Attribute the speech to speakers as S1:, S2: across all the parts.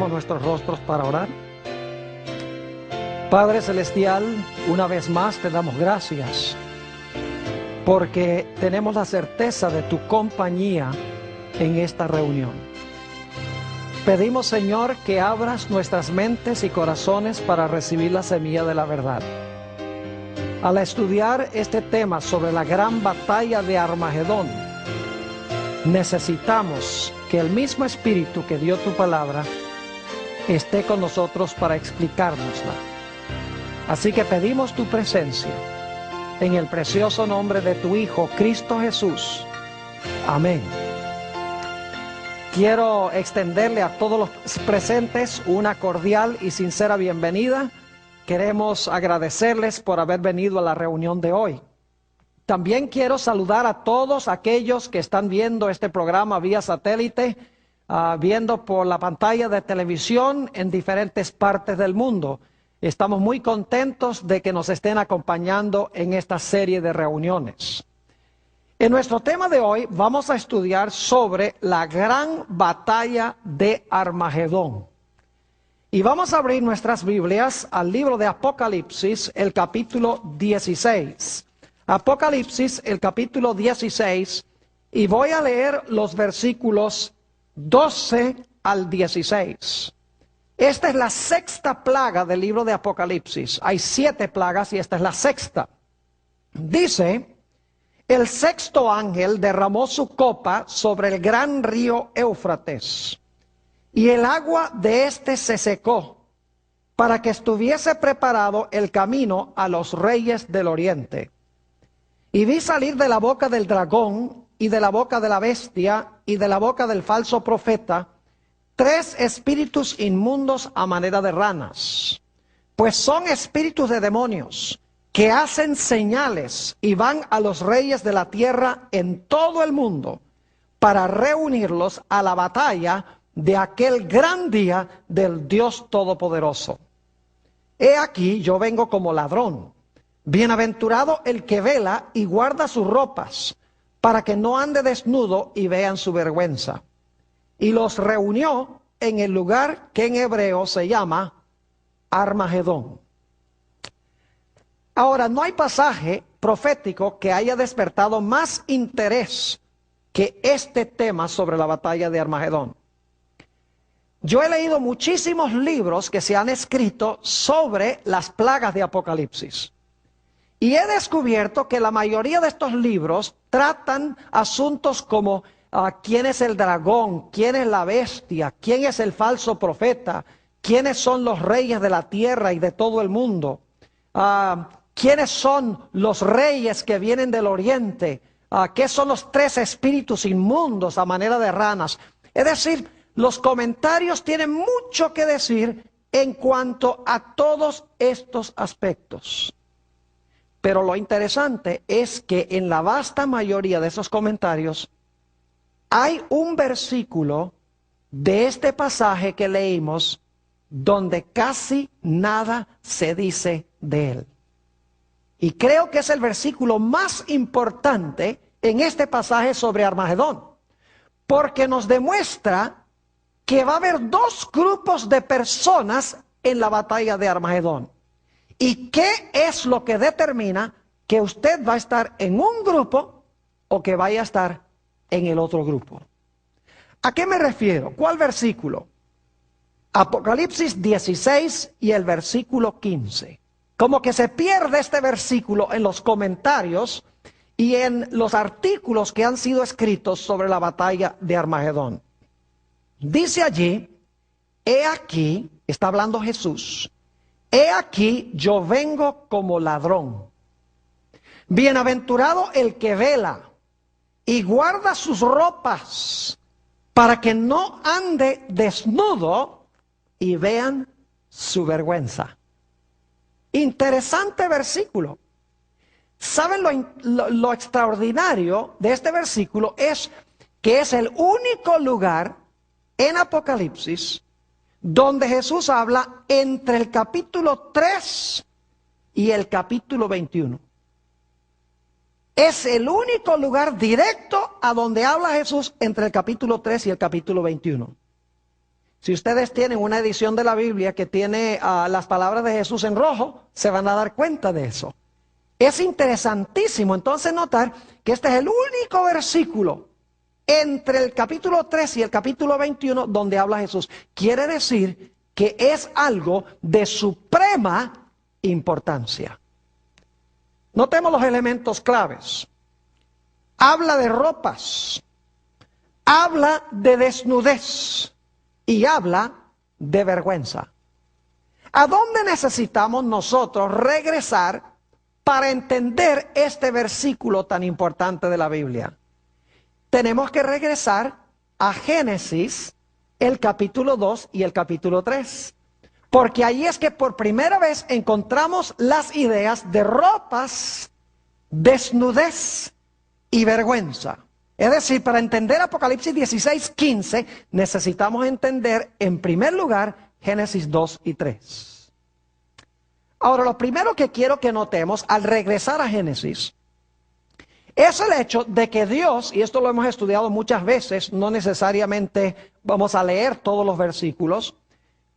S1: Inclinemos nuestros rostros para orar. Padre Celestial, una vez más te damos gracias porque tenemos la certeza de tu compañía en esta reunión. Pedimos, Señor, que abras nuestras mentes y corazones para recibir la semilla de la verdad. Al estudiar este tema sobre la gran batalla de Armagedón, necesitamos que el mismo Espíritu que dio tu palabra esté con nosotros para explicárnosla. Así que pedimos tu presencia en el precioso nombre de tu Hijo, Cristo Jesús. Amén. Quiero extenderle a todos los presentes una cordial y sincera bienvenida. Queremos agradecerles por haber venido a la reunión de hoy. También quiero saludar a todos aquellos que están viendo este programa vía satélite, viendo por la pantalla de televisión en diferentes partes del mundo. Estamos muy contentos de que nos estén acompañando en esta serie de reuniones. En nuestro tema de hoy vamos a estudiar sobre la gran batalla de Armagedón. Y vamos a abrir nuestras Biblias al libro de Apocalipsis, el capítulo 16. Apocalipsis, el capítulo 16, y voy a leer los versículos 12 al 16. Esta es la sexta plaga del libro de Apocalipsis. Hay 7 plagas y esta es la sexta. Dice: el sexto ángel derramó su copa sobre el gran río Éufrates, y el agua de éste se secó, para que estuviese preparado el camino a los reyes del oriente. Y vi salir de la boca del dragón, y de la boca de la bestia, y de la boca del falso profeta, 3 espíritus inmundos a manera de ranas, pues son espíritus de demonios, que hacen señales y van a los reyes de la tierra en todo el mundo, para reunirlos a la batalla de aquel gran día del Dios Todopoderoso. He aquí, yo vengo como ladrón. Bienaventurado el que vela y guarda sus ropas, para que no ande desnudo y vean su vergüenza. Y los reunió en el lugar que en hebreo se llama Armagedón. Ahora, no hay pasaje profético que haya despertado más interés que este tema sobre la batalla de Armagedón. Yo he leído muchísimos libros que se han escrito sobre las plagas de Apocalipsis. Y he descubierto que la mayoría de estos libros tratan asuntos como quién es el dragón, quién es la bestia, quién es el falso profeta, quiénes son los reyes de la tierra y de todo el mundo, quiénes son los reyes que vienen del oriente, qué son los 3 espíritus inmundos a manera de ranas. Es decir, los comentarios tienen mucho que decir en cuanto a todos estos aspectos. Pero lo interesante es que en la vasta mayoría de esos comentarios hay un versículo de este pasaje que leímos donde casi nada se dice de él. Y creo que es el versículo más importante en este pasaje sobre Armagedón, porque nos demuestra que va a haber 2 grupos de personas en la batalla de Armagedón. ¿Y qué es lo que determina que usted va a estar en un grupo o que vaya a estar en el otro grupo? ¿A qué me refiero? ¿Cuál versículo? Apocalipsis 16 y el versículo 15. Como que se pierde este versículo en los comentarios y en los artículos que han sido escritos sobre la batalla de Armagedón. Dice allí: he aquí, está hablando Jesús, he aquí yo vengo como ladrón. Bienaventurado el que vela y guarda sus ropas, para que no ande desnudo y vean su vergüenza. Interesante versículo. ¿Saben lo extraordinario de este versículo? Es que es el único lugar en Apocalipsis donde Jesús habla entre el capítulo 3 y el capítulo 21. Es el único lugar directo a donde habla Jesús entre el capítulo 3 y el capítulo 21. Si ustedes tienen una edición de la Biblia que tiene las palabras de Jesús en rojo, se van a dar cuenta de eso. Es interesantísimo entonces notar que este es el único versículo entre el capítulo 3 y el capítulo 21 donde habla Jesús. Quiere decir que es algo de suprema importancia. Notemos los elementos claves. Habla de ropas, habla de desnudez y habla de vergüenza. ¿A dónde necesitamos nosotros regresar para entender este versículo tan importante de la Biblia? Tenemos que regresar a Génesis, el capítulo 2 y el capítulo 3. Porque ahí es que por primera vez encontramos las ideas de ropas, desnudez y vergüenza. Es decir, para entender Apocalipsis 16:15, necesitamos entender en primer lugar Génesis 2 y 3. Ahora, lo primero que quiero que notemos al regresar a Génesis es el hecho de que Dios, y esto lo hemos estudiado muchas veces, no necesariamente vamos a leer todos los versículos,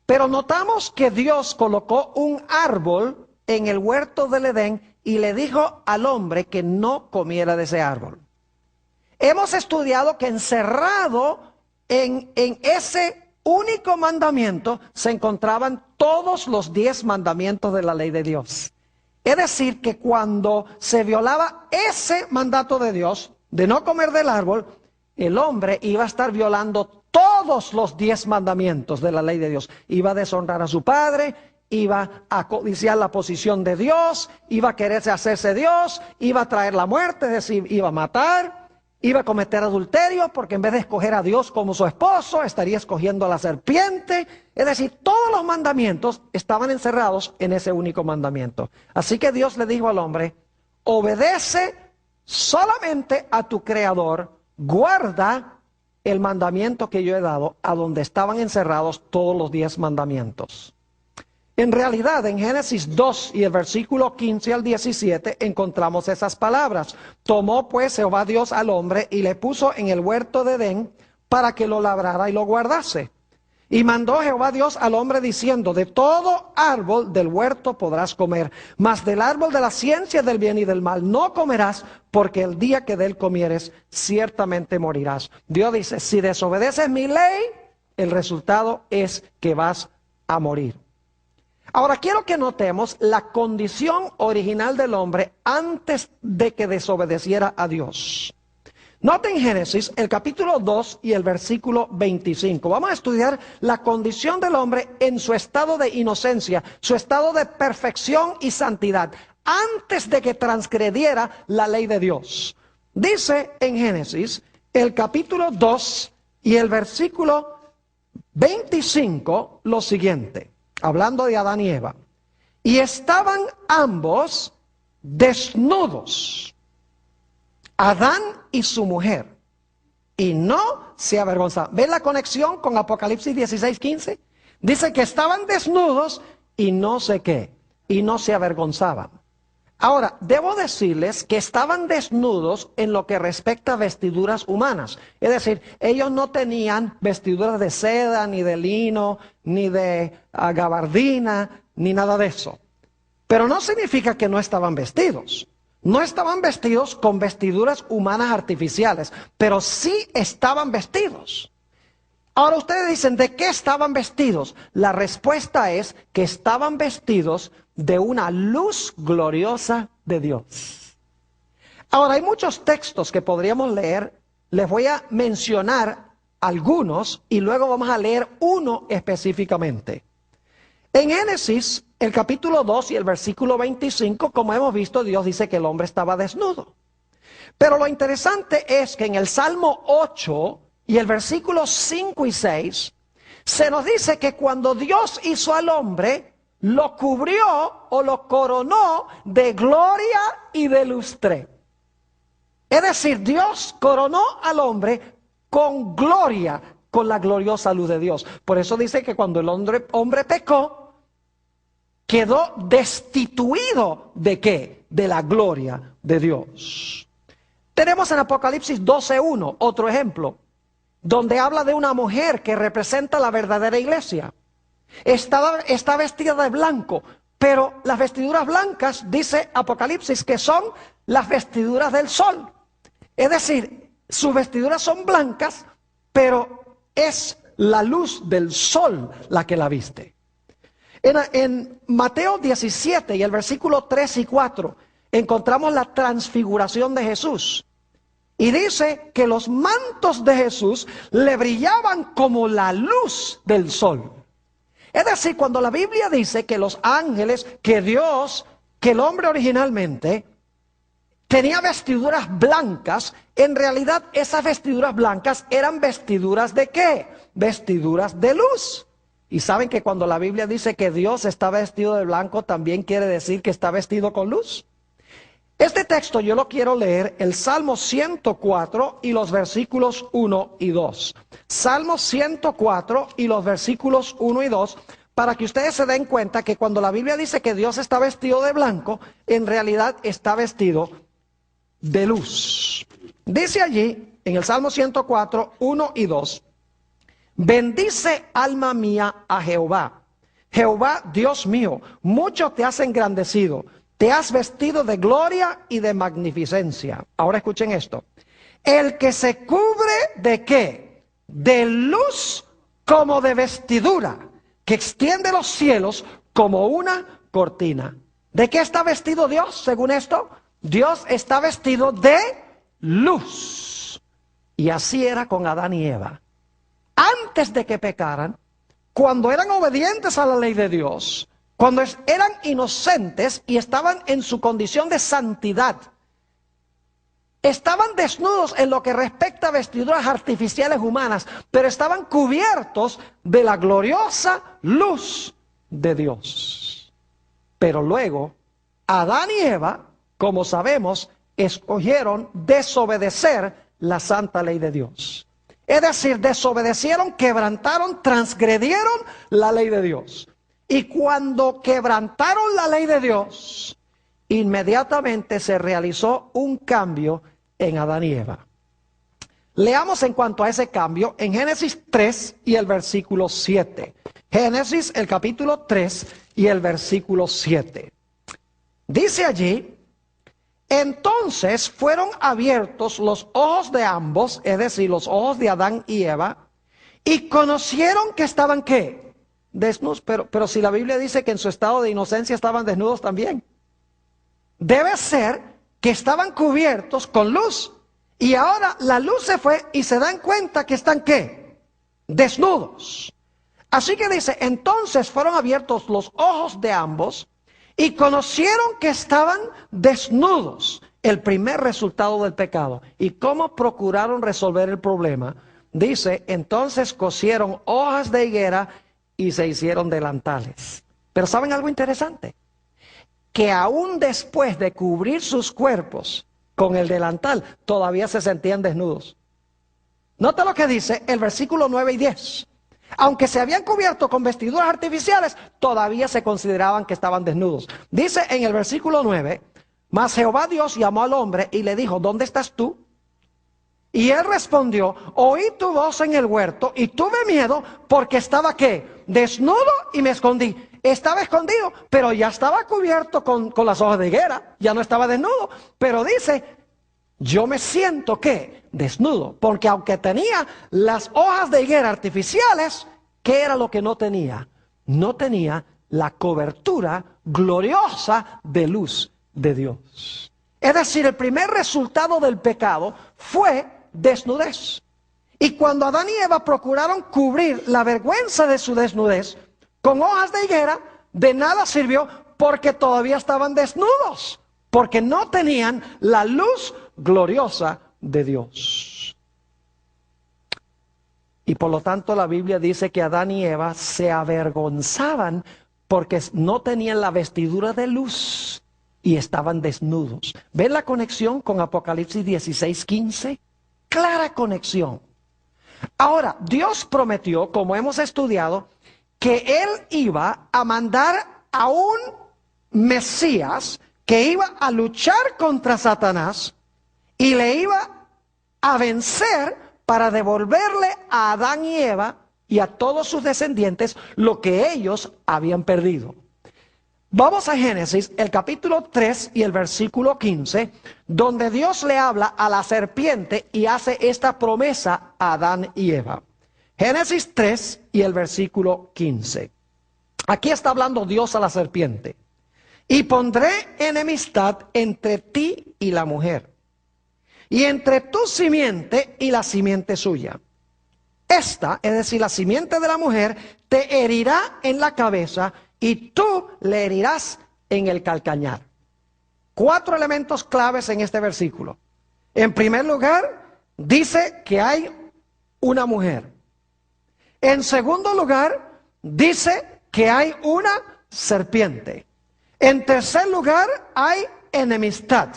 S1: pero notamos que Dios colocó un árbol en el huerto del Edén y le dijo al hombre que no comiera de ese árbol. Hemos estudiado que encerrado en ese único mandamiento se encontraban todos los 10 mandamientos de la ley de Dios. Es decir, que cuando se violaba ese mandato de Dios, de no comer del árbol, el hombre iba a estar violando todos los 10 mandamientos de la ley de Dios. Iba a deshonrar a su padre, iba a codiciar la posición de Dios, iba a quererse hacerse Dios, iba a traer la muerte, es decir, iba a matar, iba a cometer adulterio, porque en vez de escoger a Dios como su esposo, estaría escogiendo a la serpiente. Es decir, todos los mandamientos estaban encerrados en ese único mandamiento. Así que Dios le dijo al hombre, obedece solamente a tu Creador, guarda el mandamiento que yo he dado, a donde estaban encerrados todos los 10 mandamientos. En realidad, en Génesis 2 y el versículo 15 al 17 encontramos esas palabras. Tomó pues Jehová Dios al hombre y le puso en el huerto de Edén para que lo labrara y lo guardase. Y mandó Jehová Dios al hombre diciendo, de todo árbol del huerto podrás comer, mas del árbol de la ciencia del bien y del mal no comerás, porque el día que de él comieres, ciertamente morirás. Dios dice, si desobedeces mi ley, el resultado es que vas a morir. Ahora quiero que notemos la condición original del hombre antes de que desobedeciera a Dios. Noten Génesis, el capítulo 2 y el versículo 25. Vamos a estudiar la condición del hombre en su estado de inocencia, su estado de perfección y santidad, antes de que transgrediera la ley de Dios. Dice en Génesis, el capítulo 2 y el versículo 25, lo siguiente. Hablando de Adán y Eva. Y estaban ambos desnudos, Adán y su mujer, y no se avergonzaban. ¿Ven la conexión con Apocalipsis 16:15? Dice que estaban desnudos y no sé qué, y no se avergonzaban. Ahora, debo decirles que estaban desnudos en lo que respecta a vestiduras humanas. Es decir, ellos no tenían vestiduras de seda, ni de lino, ni de gabardina, ni nada de eso. Pero no significa que no estaban vestidos. No estaban vestidos con vestiduras humanas artificiales, pero sí estaban vestidos. Ahora ustedes dicen, ¿de qué estaban vestidos? La respuesta es que estaban vestidos de una luz gloriosa de Dios. Ahora hay muchos textos que podríamos leer, les voy a mencionar algunos y luego vamos a leer uno específicamente. En Génesis, el capítulo 2 y el versículo 25, como hemos visto, Dios dice que el hombre estaba desnudo. Pero lo interesante es que en el Salmo 8 y el versículo 5 y 6, se nos dice que cuando Dios hizo al hombre, lo cubrió o lo coronó de gloria y de lustre. Es decir, Dios coronó al hombre con gloria, con la gloriosa luz de Dios. Por eso dice que cuando el hombre pecó, quedó destituido ¿de qué? De la gloria de Dios. Tenemos en Apocalipsis 12:1 otro ejemplo. donde habla de una mujer que representa la verdadera iglesia. Está vestida de blanco, pero las vestiduras blancas, dice Apocalipsis, que son las vestiduras del sol. Es decir, sus vestiduras son blancas, pero es la luz del sol la que la viste. En Mateo 17 y el versículo 3 y 4 encontramos la transfiguración de Jesús. Y dice que los mantos de Jesús le brillaban como la luz del sol. Es decir, cuando la Biblia dice que los ángeles, que Dios, que el hombre originalmente tenía vestiduras blancas, en realidad esas vestiduras blancas eran vestiduras ¿de qué? Vestiduras de luz. Y saben que cuando la Biblia dice que Dios está vestido de blanco, también quiere decir que está vestido con luz. Este texto yo lo quiero leer, el Salmo 104 y los versículos 1 y 2. Salmo 104 y los versículos 1 y 2, para que ustedes se den cuenta que cuando la Biblia dice que Dios está vestido de blanco, en realidad está vestido de luz. Dice allí, en el Salmo 104, 1 y 2, bendice alma mía a Jehová. Jehová, Dios mío, mucho te has engrandecido. Te has vestido de gloria y de magnificencia. Ahora escuchen esto. El que se cubre ¿de qué? De luz como de vestidura, que extiende los cielos como una cortina. ¿De qué está vestido Dios según esto? Dios está vestido de luz. Y así era con Adán y Eva. Antes de que pecaran, cuando eran obedientes a la ley de Dios, cuando eran inocentes y estaban en su condición de santidad, estaban desnudos en lo que respecta a vestiduras artificiales humanas, pero estaban cubiertos de la gloriosa luz de Dios. Pero luego, Adán y Eva, como sabemos, escogieron desobedecer la santa ley de Dios. Es decir, desobedecieron, quebrantaron, transgredieron la ley de Dios. Y cuando quebrantaron la ley de Dios, inmediatamente se realizó un cambio en Adán y Eva. Leamos en cuanto a ese cambio en Génesis 3 y el versículo 7. Génesis, el capítulo 3 y el versículo 7. Dice allí, entonces fueron abiertos los ojos de ambos, es decir, los ojos de Adán y Eva, y conocieron que estaban ¿qué? Desnudos, pero si la Biblia dice que en su estado de inocencia estaban desnudos también. Debe ser que estaban cubiertos con luz. Y ahora la luz se fue y se dan cuenta que están ¿qué? Desnudos. Así que dice, entonces fueron abiertos los ojos de ambos y conocieron que estaban desnudos. El primer resultado del pecado. ¿Y cómo procuraron resolver el problema? Dice, entonces cosieron hojas de higuera y se hicieron delantales. Pero ¿saben algo interesante? Que aún después de cubrir sus cuerpos con el delantal, todavía se sentían desnudos. Nota lo que dice el versículo 9 y 10. Aunque se habían cubierto con vestiduras artificiales, todavía se consideraban que estaban desnudos. Dice en el versículo 9, mas Jehová Dios llamó al hombre y le dijo, ¿dónde estás tú? Y él respondió, oí tu voz en el huerto y tuve miedo porque estaba ¿qué? Desnudo y me escondí. Estaba escondido, pero ya estaba cubierto con las hojas de higuera, ya no estaba desnudo. Pero dice, yo me siento ¿qué? Desnudo, porque aunque tenía las hojas de higuera artificiales, ¿qué era lo que no tenía? No tenía la cobertura gloriosa de luz de Dios. Es decir, el primer resultado del pecado fue desnudez. Y cuando Adán y Eva procuraron cubrir la vergüenza de su desnudez con hojas de higuera, de nada sirvió porque todavía estaban desnudos, porque no tenían la luz gloriosa de Dios. Y por lo tanto la Biblia dice que Adán y Eva se avergonzaban porque no tenían la vestidura de luz y estaban desnudos. ¿Ven la conexión con Apocalipsis 16:15? Clara conexión. Ahora, Dios prometió, como hemos estudiado, que Él iba a mandar a un Mesías que iba a luchar contra Satanás y le iba a vencer para devolverle a Adán y Eva y a todos sus descendientes lo que ellos habían perdido. Vamos a Génesis, el capítulo 3 y el versículo 15, donde Dios le habla a la serpiente y hace esta promesa a Adán y Eva. Génesis 3 y el versículo 15. Aquí está hablando Dios a la serpiente. Y pondré enemistad entre ti y la mujer, y entre tu simiente y la simiente suya. Esta, es decir, la simiente de la mujer, te herirá en la cabeza y tú le herirás en el calcañar. 4 elementos claves en este versículo. En primer lugar, dice que hay una mujer. En segundo lugar, dice que hay una serpiente. En tercer lugar, hay enemistad.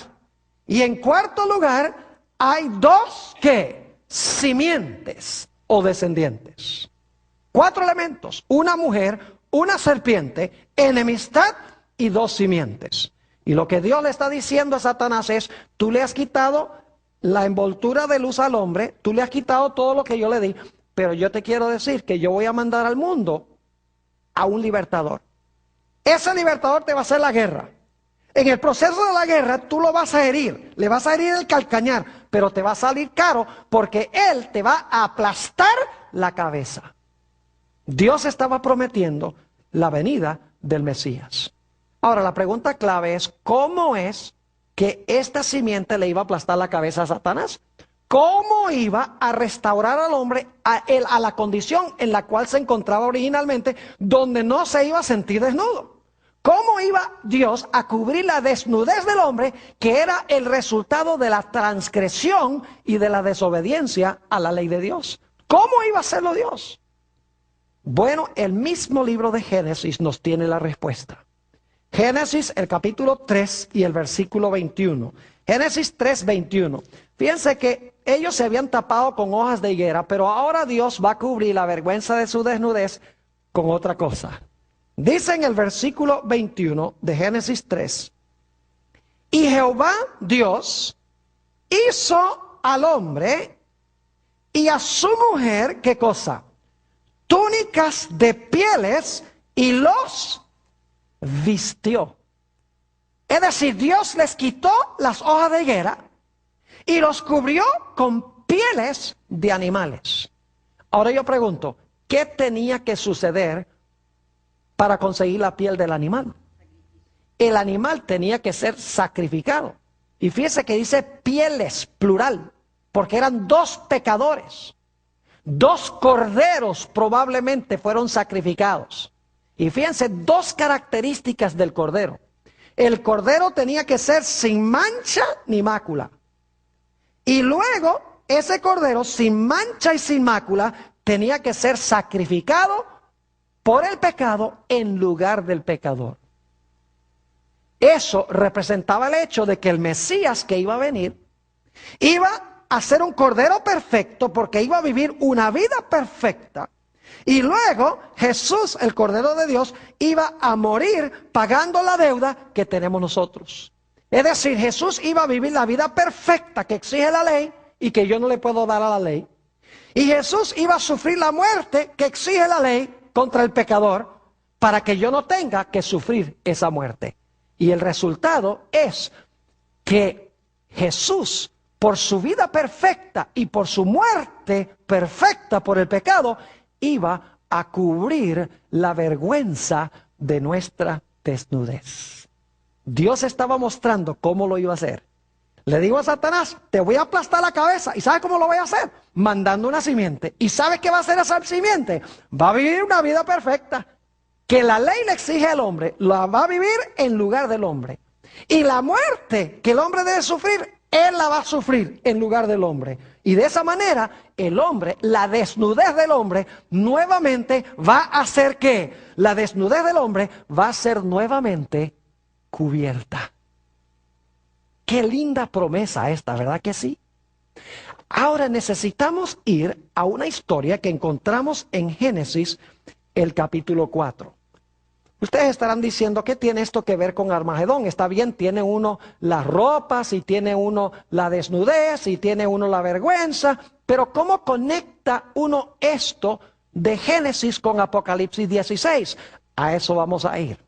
S1: Y en cuarto lugar, hay 2 ¿qué? Simientes o descendientes. 4 elementos: una mujer, una serpiente, enemistad y 2 simientes. Y lo que Dios le está diciendo a Satanás es: tú le has quitado la envoltura de luz al hombre, tú le has quitado todo lo que yo le di, pero yo te quiero decir que yo voy a mandar al mundo a un libertador. Ese libertador te va a hacer la guerra. En el proceso de la guerra tú lo vas a herir, le vas a herir el calcañar, pero te va a salir caro porque él te va a aplastar la cabeza. Dios estaba prometiendo la venida del Mesías. Ahora, la pregunta clave es: ¿cómo es que esta simiente le iba a aplastar la cabeza a Satanás? ¿Cómo iba a restaurar al hombre a la condición en la cual se encontraba originalmente, donde no se iba a sentir desnudo? ¿Cómo iba Dios a cubrir la desnudez del hombre, que era el resultado de la transgresión y de la desobediencia a la ley de Dios? ¿Cómo iba a hacerlo Dios? Bueno, el mismo libro de Génesis nos tiene la respuesta. Génesis, el capítulo 3 y el versículo 21. Génesis 3, 21. Fíjense que ellos se habían tapado con hojas de higuera, pero ahora Dios va a cubrir la vergüenza de su desnudez con otra cosa. Dice en el versículo 21 de Génesis 3: y Jehová Dios hizo al hombre y a su mujer, ¿qué cosa? Túnicas de pieles, y los vistió. Es decir, Dios les quitó las hojas de higuera y los cubrió con pieles de animales. Ahora yo pregunto, ¿qué tenía que suceder para conseguir la piel del animal? El animal tenía que ser sacrificado. Y fíjese que dice pieles, plural, porque eran 2 pecadores. 2 corderos probablemente fueron sacrificados. Y fíjense 2 características del cordero. El cordero tenía que ser sin mancha ni mácula. Y luego ese cordero sin mancha y sin mácula tenía que ser sacrificado por el pecado en lugar del pecador. Eso representaba el hecho de que el Mesías que iba a venir iba a ser un cordero perfecto, porque iba a vivir una vida perfecta. Y luego Jesús, el Cordero de Dios, iba a morir pagando la deuda que tenemos nosotros. Es decir, Jesús iba a vivir la vida perfecta que exige la ley y que yo no le puedo dar a la ley. Y Jesús iba a sufrir la muerte que exige la ley contra el pecador, para que yo no tenga que sufrir esa muerte. Y el resultado es que Jesús, por su vida perfecta y por su muerte perfecta por el pecado, iba a cubrir la vergüenza de nuestra desnudez. Dios estaba mostrando cómo lo iba a hacer. Le digo a Satanás, te voy a aplastar la cabeza. ¿Y sabes cómo lo voy a hacer? Mandando una simiente. ¿Y sabes qué va a hacer esa simiente? Va a vivir una vida perfecta, que la ley le exige al hombre, la va a vivir en lugar del hombre. Y la muerte que el hombre debe sufrir, él la va a sufrir en lugar del hombre. Y de esa manera, el hombre, la desnudez del hombre, nuevamente va a hacer que la desnudez del hombre va a ser nuevamente cubierta. Qué linda promesa esta, ¿verdad que sí? Ahora necesitamos ir a una historia que encontramos en Génesis, el capítulo 4. Ustedes estarán diciendo, ¿qué tiene esto que ver con Armagedón? Está bien, tiene uno las ropas, y tiene uno la desnudez, y tiene uno la vergüenza, pero ¿cómo conecta uno esto de Génesis con Apocalipsis 16? A eso vamos a ir.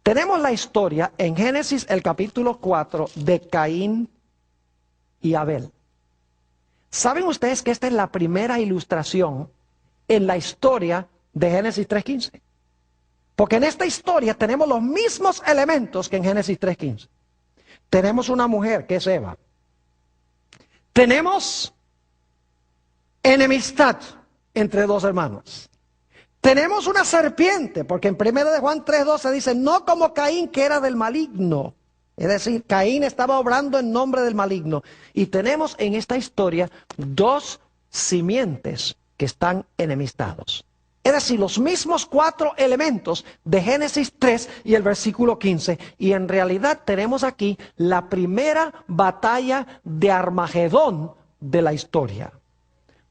S1: Tenemos la historia en Génesis el capítulo 4 de Caín y Abel. ¿Saben ustedes que esta es la primera ilustración en la historia de Génesis 3:15? Porque en esta historia tenemos los mismos elementos que en Génesis 3:15. Tenemos una mujer que es Eva. Tenemos enemistad entre dos hermanos. Tenemos una serpiente, porque en 1 de Juan 3:12 dice, no como Caín, que era del maligno. Es decir, Caín estaba obrando en nombre del maligno. Y tenemos en esta historia dos simientes que están enemistados. Es decir, los mismos 4 elementos de Génesis 3 y el versículo 15. Y en realidad tenemos aquí la primera batalla de Armagedón de la historia.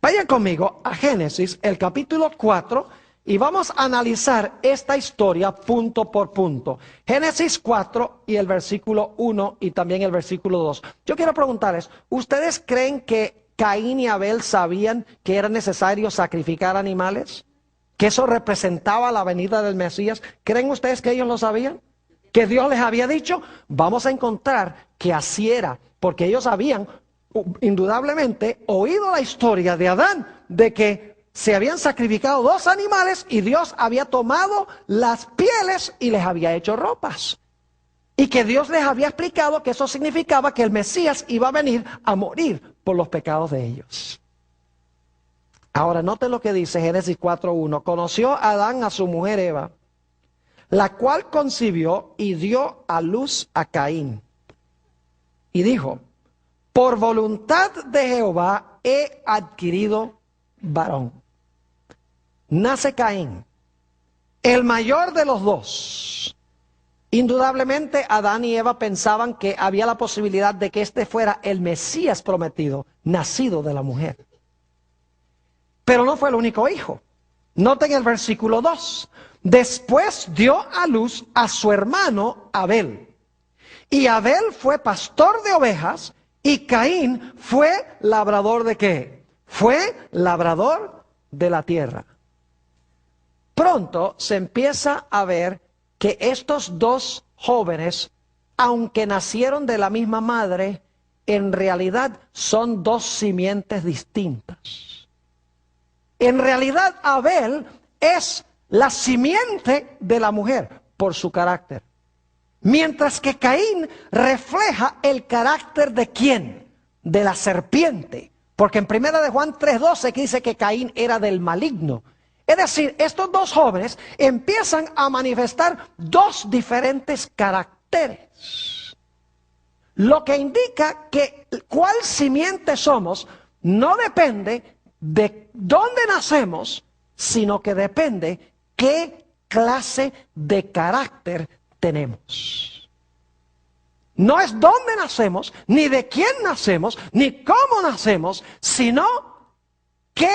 S1: Vayan conmigo a Génesis, el capítulo 4, y vamos a analizar esta historia punto por punto. Génesis 4 y el versículo 1 y también el versículo 2. Yo quiero preguntarles, ¿ustedes creen que Caín y Abel sabían que era necesario sacrificar animales? ¿Que eso representaba la venida del Mesías? ¿Creen ustedes que ellos lo sabían? ¿Que Dios les había dicho? Vamos a encontrar que así era, porque ellos habían indudablemente oído la historia de Adán, de que se habían sacrificado 2 animales y Dios había tomado las pieles y les había hecho ropas. Y que Dios les había explicado que eso significaba que el Mesías iba a venir a morir por los pecados de ellos. Ahora, noten lo que dice Génesis 4:1. Conoció Adán a su mujer Eva, la cual concibió y dio a luz a Caín. Y dijo, por voluntad de Jehová he adquirido varón. Nace Caín, el mayor de los 2. Indudablemente Adán y Eva pensaban que había la posibilidad de que este fuera el Mesías prometido, nacido de la mujer. Pero no fue el único hijo. Noten el versículo 2. Después dio a luz a su hermano Abel. Y Abel fue pastor de ovejas y Caín fue labrador ¿de qué? Fue labrador de la tierra. Pronto se empieza a ver que estos 2 jóvenes, aunque nacieron de la misma madre, en realidad son 2 simientes distintas. En realidad Abel es la simiente de la mujer por su carácter. Mientras que Caín refleja el carácter ¿de quién? De la serpiente. Porque en 1 de Juan 3:12 que dice que Caín era del maligno. Es decir, estos 2 jóvenes empiezan a manifestar 2 diferentes caracteres. Lo que indica que cuál simiente somos no depende de dónde nacemos, sino que depende qué clase de carácter tenemos. No es dónde nacemos, ni de quién nacemos, ni cómo nacemos, sino qué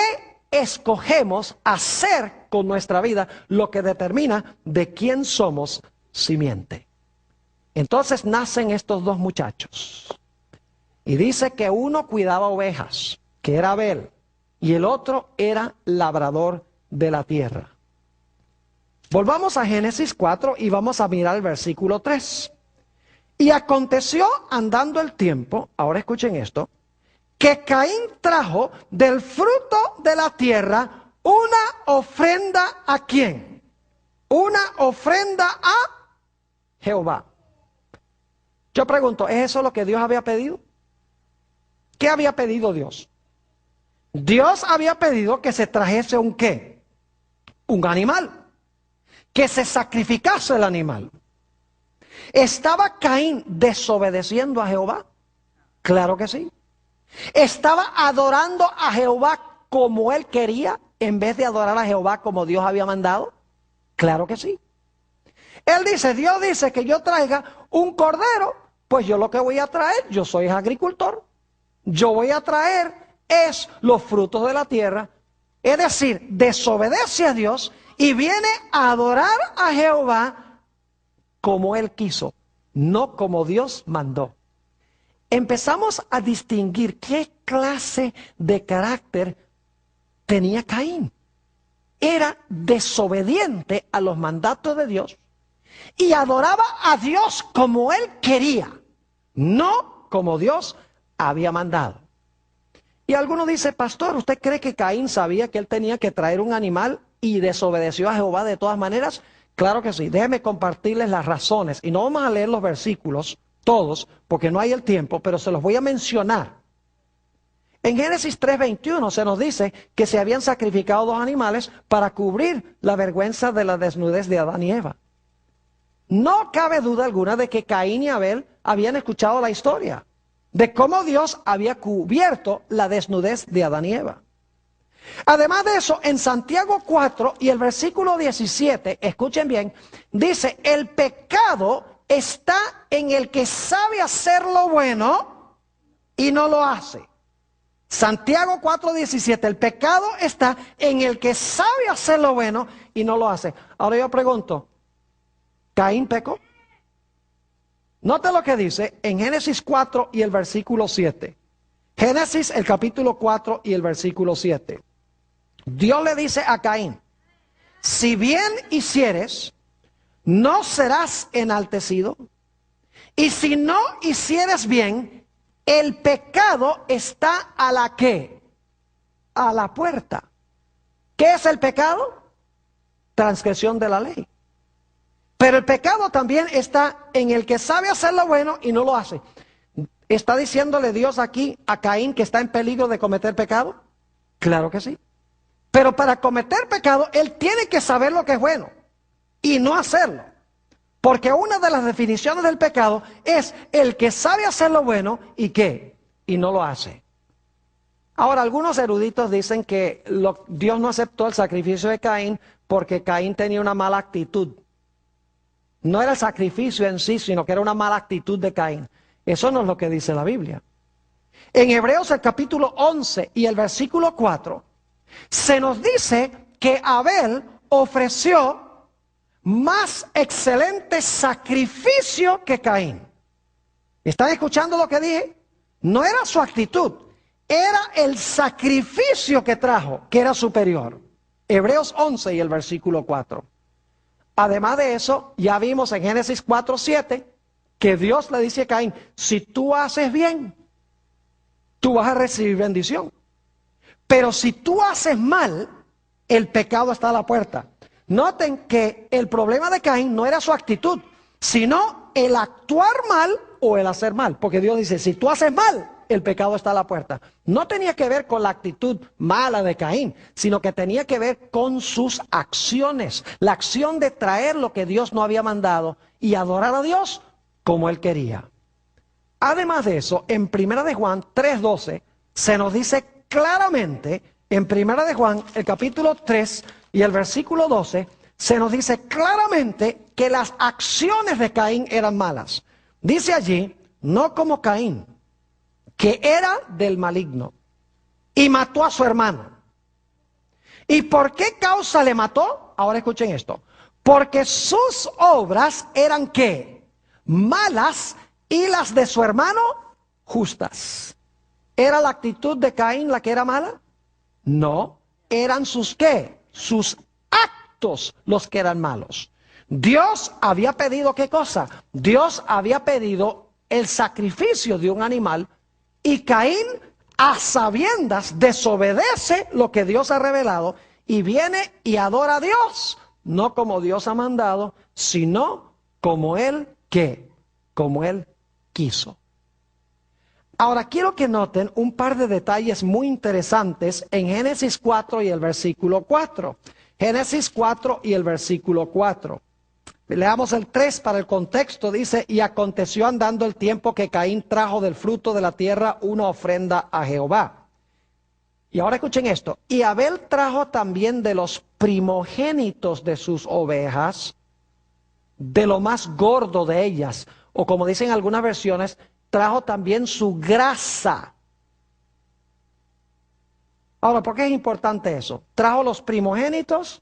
S1: escogemos hacer con nuestra vida, lo que determina de quién somos simiente. Entonces nacen estos 2 muchachos. Y dice que uno cuidaba ovejas, que era Abel, y el otro era labrador de la tierra. Volvamos a Génesis 4 y vamos a mirar el versículo 3. Y aconteció andando el tiempo, ahora escuchen esto, que Caín trajo del fruto de la tierra una ofrenda ¿a quién? Una ofrenda a Jehová. Yo pregunto, ¿es eso lo que Dios había pedido? ¿Qué había pedido Dios? Dios había pedido que se trajese un ¿qué? Un animal. Que se sacrificase el animal. ¿Estaba Caín desobedeciendo a Jehová? Claro que sí. ¿Estaba adorando a Jehová como él quería en vez de adorar a Jehová como Dios había mandado? Claro que sí. Él dice, Dios dice que yo traiga un cordero, pues yo lo que voy a traer, yo soy agricultor, yo voy a traer es los frutos de la tierra. Es decir, desobedece a Dios y viene a adorar a Jehová como él quiso, no como Dios mandó. Empezamos a distinguir qué clase de carácter tenía Caín. Era desobediente a los mandatos de Dios y adoraba a Dios como él quería, no como Dios había mandado. Y alguno dice, pastor, ¿usted cree que Caín sabía que él tenía que traer un animal y desobedeció a Jehová de todas maneras? Claro que sí. Déjeme compartirles las razones. Y no vamos a leer los versículos todos, porque no hay el tiempo, pero se los voy a mencionar. En Génesis 3:21 se nos dice que se habían sacrificado 2 animales para cubrir la vergüenza de la desnudez de Adán y Eva. No cabe duda alguna de que Caín y Abel habían escuchado la historia de cómo Dios había cubierto la desnudez de Adán y Eva. Además de eso, en Santiago 4 y el versículo 17, escuchen bien, dice, el pecado está en el que sabe hacer lo bueno y no lo hace. Santiago 4:17, el pecado está en el que sabe hacer lo bueno y no lo hace. Ahora yo pregunto, ¿Caín pecó? Note lo que dice en Génesis 4 y el versículo 7. Génesis el capítulo 4 y el versículo 7. Dios le dice a Caín, si bien hicieres, no serás enaltecido, y si no hicieres bien, el pecado está a la ¿qué? A la puerta. ¿Qué es el pecado? Transgresión de la ley. Pero el pecado también está en el que sabe hacer lo bueno y no lo hace. ¿Está diciéndole Dios aquí a Caín que está en peligro de cometer pecado? Claro que sí. Pero para cometer pecado, él tiene que saber lo que es bueno y no hacerlo. Porque una de las definiciones del pecado es el que sabe hacer lo bueno y ¿qué? Y no lo hace. Ahora, algunos eruditos dicen que Dios no aceptó el sacrificio de Caín porque Caín tenía una mala actitud. No era el sacrificio en sí, sino que era una mala actitud de Caín. Eso no es lo que dice la Biblia. En Hebreos el capítulo 11 y el versículo 4, se nos dice que Abel ofreció más excelente sacrificio que Caín. ¿Están escuchando lo que dije? No era su actitud, era el sacrificio que trajo, que era superior. Hebreos 11 y el versículo 4. Además de eso, ya vimos en Génesis 4:7 que Dios le dice a Caín, si tú haces bien, tú vas a recibir bendición. Pero si tú haces mal, el pecado está a la puerta. Noten que el problema de Caín no era su actitud, sino el actuar mal o el hacer mal. Porque Dios dice, si tú haces mal, el pecado está a la puerta. No tenía que ver con la actitud mala de Caín, sino que tenía que ver con sus acciones. La acción de traer lo que Dios no había mandado y adorar a Dios como él quería. Además de eso, en 1 de Juan 3:12 se nos dice claramente, en 1 de Juan, el capítulo 3 y el versículo 12, se nos dice claramente que las acciones de Caín eran malas. Dice allí, no como Caín, que era del maligno y mató a su hermano. ¿Y por qué causa le mató? Ahora escuchen esto. Porque sus obras eran ¿qué? Malas y las de su hermano justas. ¿Era la actitud de Caín la que era mala? No, eran sus ¿qué? Sus actos los que eran malos. Dios había pedido ¿qué cosa? Dios había pedido el sacrificio de un animal y Caín a sabiendas desobedece lo que Dios ha revelado y viene y adora a Dios, no como Dios ha mandado, sino como él ¿qué? Como él quiso. Ahora quiero que noten un par de detalles muy interesantes en Génesis 4 y el versículo 4. Génesis 4 y el versículo 4. Leamos el 3 para el contexto. Dice, y aconteció andando el tiempo que Caín trajo del fruto de la tierra una ofrenda a Jehová. Y ahora escuchen esto. Y Abel trajo también de los primogénitos de sus ovejas, de lo más gordo de ellas, o como dicen algunas versiones, trajo también su grasa. Ahora, ¿por qué es importante eso? Trajo los primogénitos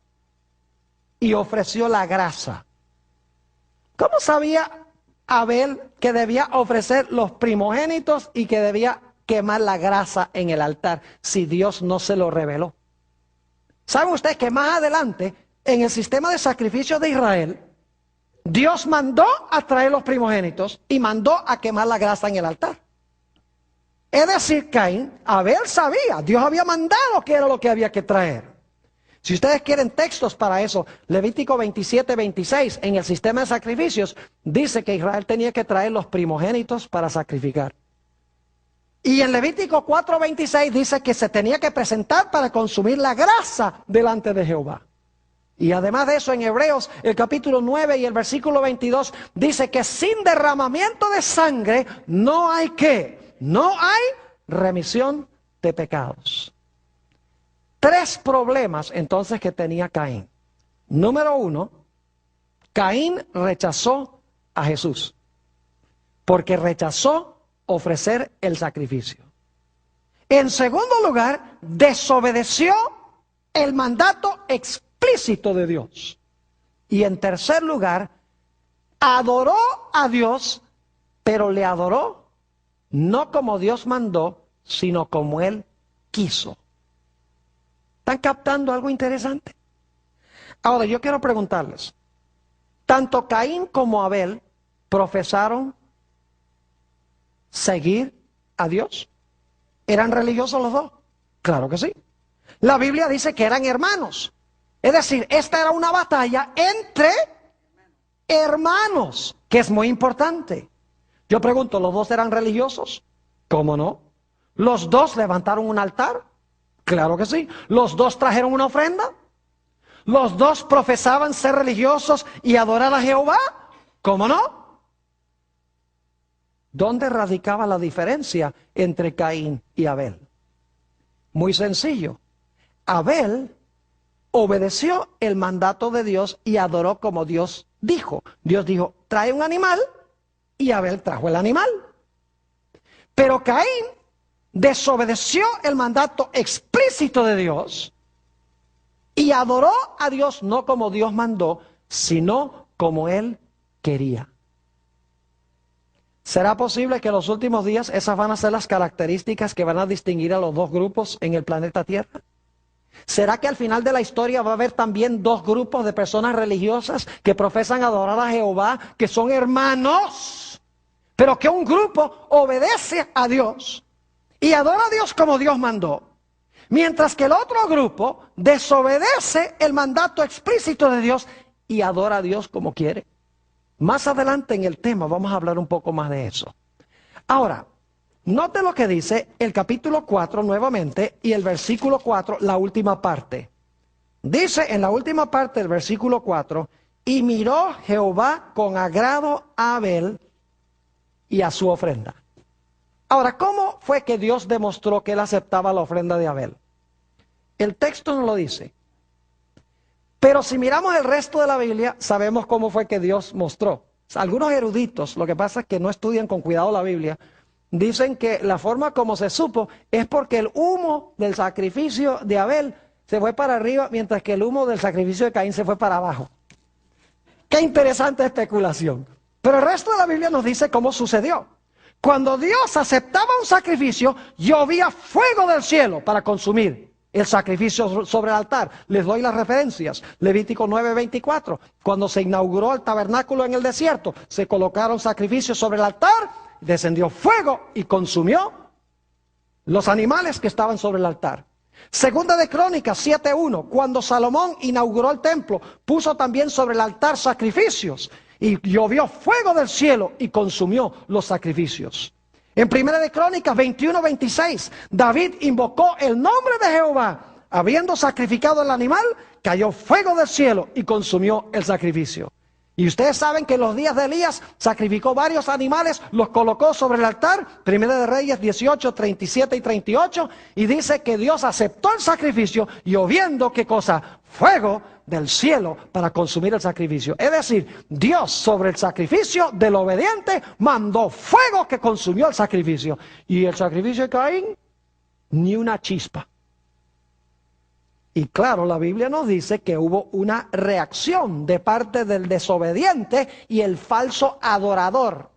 S1: y ofreció la grasa. ¿Cómo sabía Abel que debía ofrecer los primogénitos y que debía quemar la grasa en el altar si Dios no se lo reveló? ¿Sabe usted que más adelante, en el sistema de sacrificio de Israel, Dios mandó a traer los primogénitos y mandó a quemar la grasa en el altar? Es decir, Abel sabía, Dios había mandado que era lo que había que traer. Si ustedes quieren textos para eso, Levítico 27:26, en el sistema de sacrificios, dice que Israel tenía que traer los primogénitos para sacrificar. Y en Levítico 4:26 dice que se tenía que presentar para consumir la grasa delante de Jehová. Y además de eso, en Hebreos, el capítulo 9 y el versículo 22, dice que sin derramamiento de sangre no hay ¿qué? No hay remisión de pecados. 3 problemas entonces que tenía Caín. Número 1, Caín rechazó a Jesús, porque rechazó ofrecer el sacrificio. En segundo lugar, desobedeció el mandato explícito de Dios. Y en tercer lugar, adoró a Dios, pero le adoró no como Dios mandó, sino como Él quiso. ¿Están captando algo interesante? Ahora, yo quiero preguntarles, tanto Caín como Abel profesaron seguir a Dios. ¿Eran religiosos los dos? Claro que sí. La Biblia dice que eran hermanos. Es decir, esta era una batalla entre hermanos, que es muy importante. Yo pregunto, ¿los dos eran religiosos? ¿Cómo no? ¿Los dos levantaron un altar? Claro que sí. ¿Los dos trajeron una ofrenda? ¿Los dos profesaban ser religiosos y adorar a Jehová? ¿Cómo no? ¿Dónde radicaba la diferencia entre Caín y Abel? Muy sencillo. Abel obedeció el mandato de Dios y adoró como Dios dijo. Dios dijo, trae un animal, y Abel trajo el animal. Pero Caín desobedeció el mandato explícito de Dios y adoró a Dios no como Dios mandó, sino como Él quería. ¿Será posible que en los últimos días esas van a ser las características que van a distinguir a los dos grupos en el planeta Tierra? ¿Será que al final de la historia va a haber también dos grupos de personas religiosas que profesan adorar a Jehová, que son hermanos, pero que un grupo obedece a Dios y adora a Dios como Dios mandó, mientras que el otro grupo desobedece el mandato explícito de Dios y adora a Dios como quiere? Más adelante en el tema vamos a hablar un poco más de eso. Ahora, note lo que dice el capítulo 4 nuevamente y el versículo 4, la última parte. Dice en la última parte del versículo 4, y miró Jehová con agrado a Abel y a su ofrenda. Ahora, ¿cómo fue que Dios demostró que Él aceptaba la ofrenda de Abel? El texto no lo dice. Pero si miramos el resto de la Biblia, sabemos cómo fue que Dios mostró. Algunos eruditos, lo que pasa es que no estudian con cuidado la Biblia, dicen que la forma como se supo es porque el humo del sacrificio de Abel se fue para arriba, mientras que el humo del sacrificio de Caín se fue para abajo. Qué interesante especulación. Pero el resto de la Biblia nos dice cómo sucedió. Cuando Dios aceptaba un sacrificio, llovía fuego del cielo para consumir el sacrificio sobre el altar. Les doy las referencias. Levítico 9:24. Cuando se inauguró el tabernáculo en el desierto, se colocaron sacrificios sobre el altar, descendió fuego y consumió los animales que estaban sobre el altar. Segunda de Crónicas 7:1. Cuando Salomón inauguró el templo, puso también sobre el altar sacrificios y llovió fuego del cielo y consumió los sacrificios. En Primera de Crónicas 21:26, David invocó el nombre de Jehová. Habiendo sacrificado el animal, cayó fuego del cielo y consumió el sacrificio. Y ustedes saben que en los días de Elías sacrificó varios animales, los colocó sobre el altar. Primera de Reyes 18, 37 y 38. Y dice que Dios aceptó el sacrificio, lloviendo, ¿qué cosa? Fuego del cielo para consumir el sacrificio. Es decir, Dios sobre el sacrificio del obediente mandó fuego que consumió el sacrificio. Y el sacrificio de Caín, ni una chispa. Y claro, la Biblia nos dice que hubo una reacción de parte del desobediente y el falso adorador.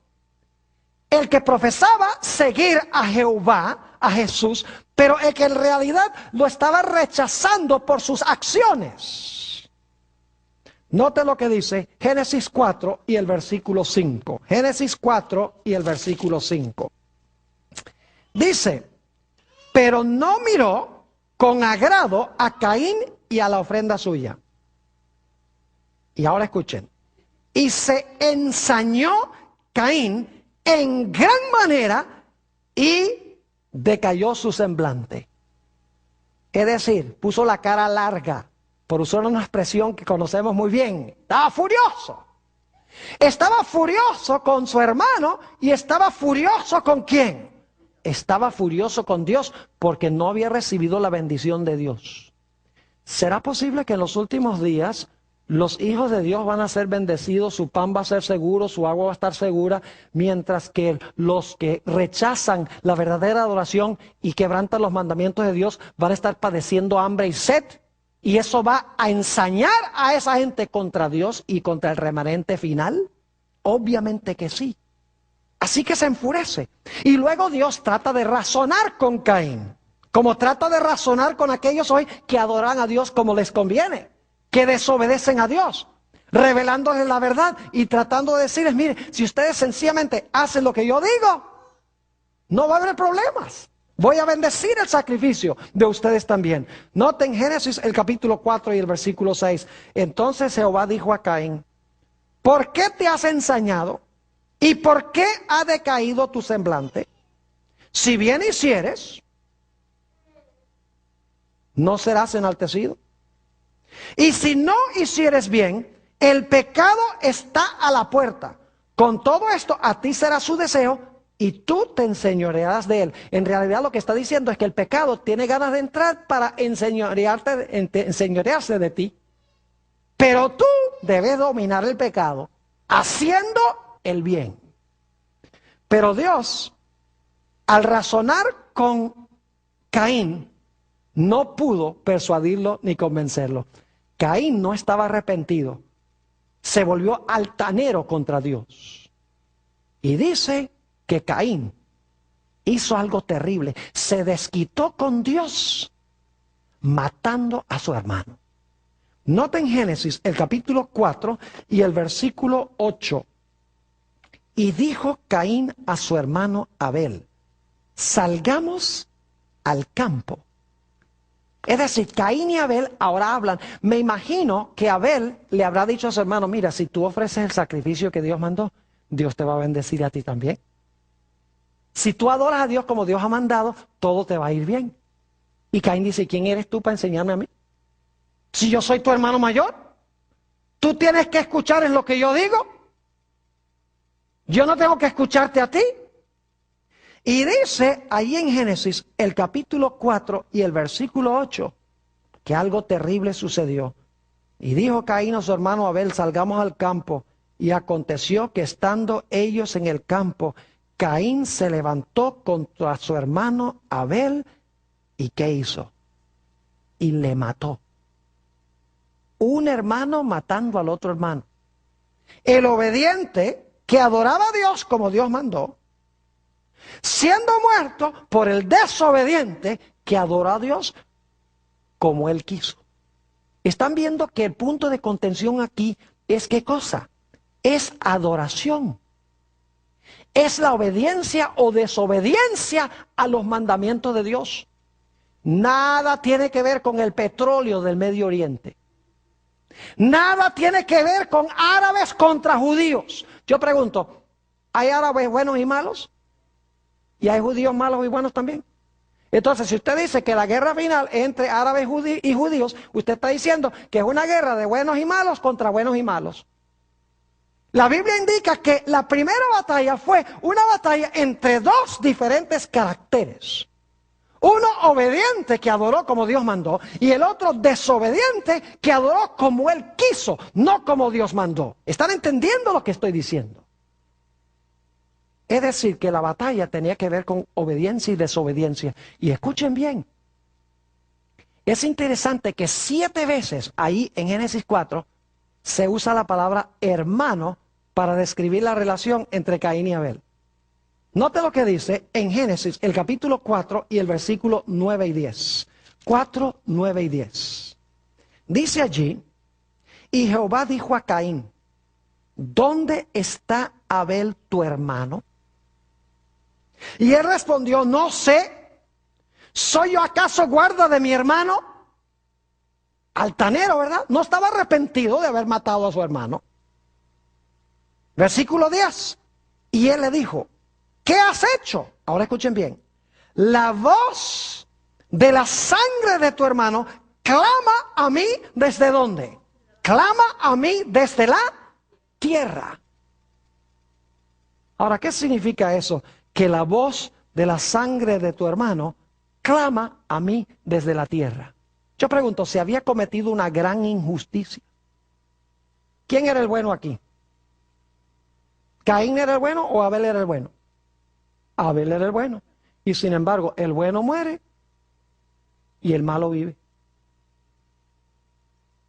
S1: El que profesaba seguir a Jehová, a Jesús, pero el que en realidad lo estaba rechazando por sus acciones. Note lo que dice Génesis 4 y el versículo 5. Génesis 4 y el versículo 5. Dice, pero no miró con agrado a Caín y a la ofrenda suya. Y ahora escuchen. Y se ensañó Caín en gran manera y decayó su semblante. Es decir, puso la cara larga, por usar una expresión que conocemos muy bien. Estaba furioso. Estaba furioso con su hermano y estaba furioso ¿con quién? Estaba furioso con Dios porque no había recibido la bendición de Dios. ¿Será posible que en los últimos días los hijos de Dios van a ser bendecidos, su pan va a ser seguro, su agua va a estar segura, mientras que los que rechazan la verdadera adoración y quebrantan los mandamientos de Dios van a estar padeciendo hambre y sed? ¿Y eso va a ensañar a esa gente contra Dios y contra el remanente final? Obviamente que sí. Así que se enfurece. Y luego Dios trata de razonar con Caín, como trata de razonar con aquellos hoy que adoran a Dios como les conviene, que desobedecen a Dios, revelándoles la verdad y tratando de decirles, mire, si ustedes sencillamente hacen lo que yo digo, no va a haber problemas. Voy a bendecir el sacrificio de ustedes también. Noten Génesis el capítulo 4 y el versículo 6. Entonces Jehová dijo a Caín, ¿por qué te has ensañado? ¿Y por qué ha decaído tu semblante? Si bien hicieres, no serás enaltecido. Y si no hicieres bien, el pecado está a la puerta. Con todo esto, a ti será su deseo y tú te enseñorearás de él. En realidad lo que está diciendo es que el pecado tiene ganas de entrar para enseñorearse de ti. Pero tú debes dominar el pecado haciendo el bien. Pero Dios, al razonar con Caín, no pudo persuadirlo ni convencerlo. Caín no estaba arrepentido. Se volvió altanero contra Dios. Y dice que Caín hizo algo terrible. Se desquitó con Dios matando a su hermano. Noten Génesis, el capítulo 4 y el versículo 8. Y dijo Caín a su hermano Abel, salgamos al campo. Es decir, Caín y Abel ahora hablan. Me imagino que Abel le habrá dicho a su hermano, mira, si tú ofreces el sacrificio que Dios mandó, Dios te va a bendecir a ti también. Si tú adoras a Dios como Dios ha mandado, todo te va a ir bien. Y Caín dice, ¿quién eres tú para enseñarme a mí? Si yo soy tu hermano mayor, tú tienes que escuchar en lo que yo digo. Yo no tengo que escucharte a ti. Y dice ahí en Génesis, el capítulo 4 y el versículo 8, que algo terrible sucedió. Y dijo Caín a su hermano Abel, salgamos al campo. Y aconteció que estando ellos en el campo, Caín se levantó contra su hermano Abel. ¿Y qué hizo? Y le mató. Un hermano matando al otro hermano. El obediente que adoraba a Dios como Dios mandó, siendo muerto por el desobediente que adoró a Dios como él quiso. Están viendo que el punto de contención aquí es ¿qué cosa? Es adoración. Es la obediencia o desobediencia a los mandamientos de Dios. Nada tiene que ver con el petróleo del Medio Oriente. Nada tiene que ver con árabes contra judíos. Yo pregunto, ¿hay árabes buenos y malos? ¿Y hay judíos malos y buenos también? Entonces, si usted dice que la guerra final entre árabes y judíos, usted está diciendo que es una guerra de buenos y malos contra buenos y malos. La Biblia indica que la primera batalla fue una batalla entre dos diferentes caracteres. Uno obediente que adoró como Dios mandó y el otro desobediente que adoró como él quiso, no como Dios mandó. ¿Están entendiendo lo que estoy diciendo? Es decir, que la batalla tenía que ver con obediencia y desobediencia. Y escuchen bien, Es interesante que 7 veces ahí en Génesis 4 se usa la palabra hermano para describir la relación entre Caín y Abel. Note lo que dice en Génesis, el capítulo 4 y el versículo 9 y 10. 4, 9 y 10. Dice allí, y Jehová dijo a Caín, ¿dónde está Abel tu hermano? Y él respondió, no sé. ¿Soy yo acaso guarda de mi hermano? Altanero, ¿verdad? No estaba arrepentido de haber matado a su hermano. Versículo 10. Y él le dijo, ¿qué has hecho? Ahora escuchen bien. La voz de la sangre de tu hermano clama a mí ¿desde dónde? Clama a mí desde la tierra. Ahora, ¿qué significa eso? Que la voz de la sangre de tu hermano clama a mí desde la tierra. Yo pregunto, ¿se había cometido una gran injusticia? ¿Quién era el bueno aquí? ¿Caín era el bueno o Abel era el bueno? Abel era el bueno. Y sin embargo, el bueno muere y el malo vive.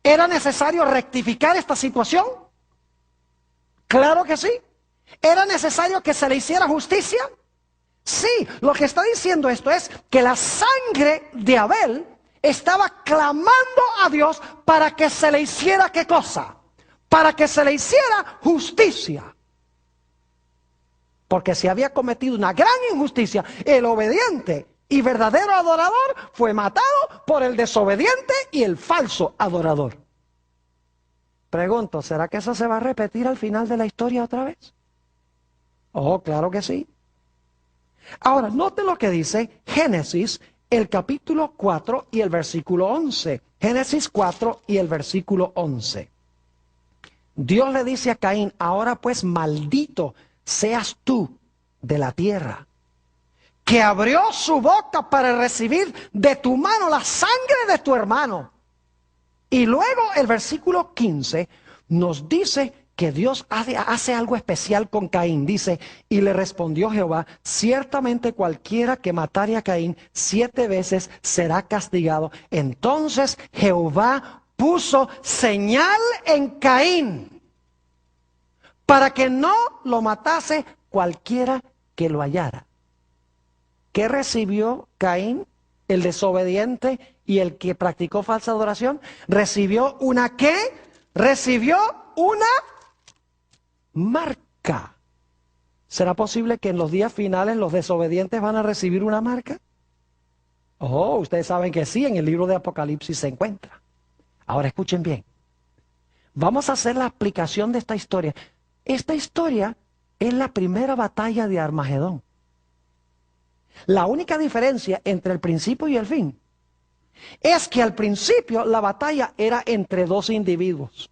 S1: ¿Era necesario rectificar esta situación? Claro que sí. ¿Era necesario que se le hiciera justicia? Sí, lo que está diciendo esto es que la sangre de Abel estaba clamando a Dios para que se le hiciera ¿qué cosa? Para que se le hiciera justicia. Porque se había cometido una gran injusticia. El obediente y verdadero adorador fue matado por el desobediente y el falso adorador. Pregunto, ¿será que eso se va a repetir al final de la historia otra vez? Oh, claro que sí. Ahora, note lo que dice Génesis, el capítulo 4 y el versículo 11. Génesis 4 y el versículo 11. Dios le dice a Caín, ahora pues maldito seas tú de la tierra, que abrió su boca para recibir de tu mano la sangre de tu hermano. Y luego el versículo 15 nos dice que Dios hace algo especial con Caín. Dice, y le respondió Jehová, ciertamente cualquiera que matare a Caín 7 veces será castigado. Entonces Jehová puso señal en Caín para que no lo matase cualquiera que lo hallara. ¿Qué recibió Caín, el desobediente y el que practicó falsa adoración? Recibió una ¿qué? Recibió una marca. ¿Será posible que en los días finales los desobedientes van a recibir una marca? Oh, ustedes saben que sí, en el libro de Apocalipsis se encuentra. Ahora escuchen bien. Vamos a hacer la aplicación de esta historia. Esta historia es la primera batalla de Armagedón. La única diferencia entre el principio y el fin es que al principio la batalla era entre 2 individuos.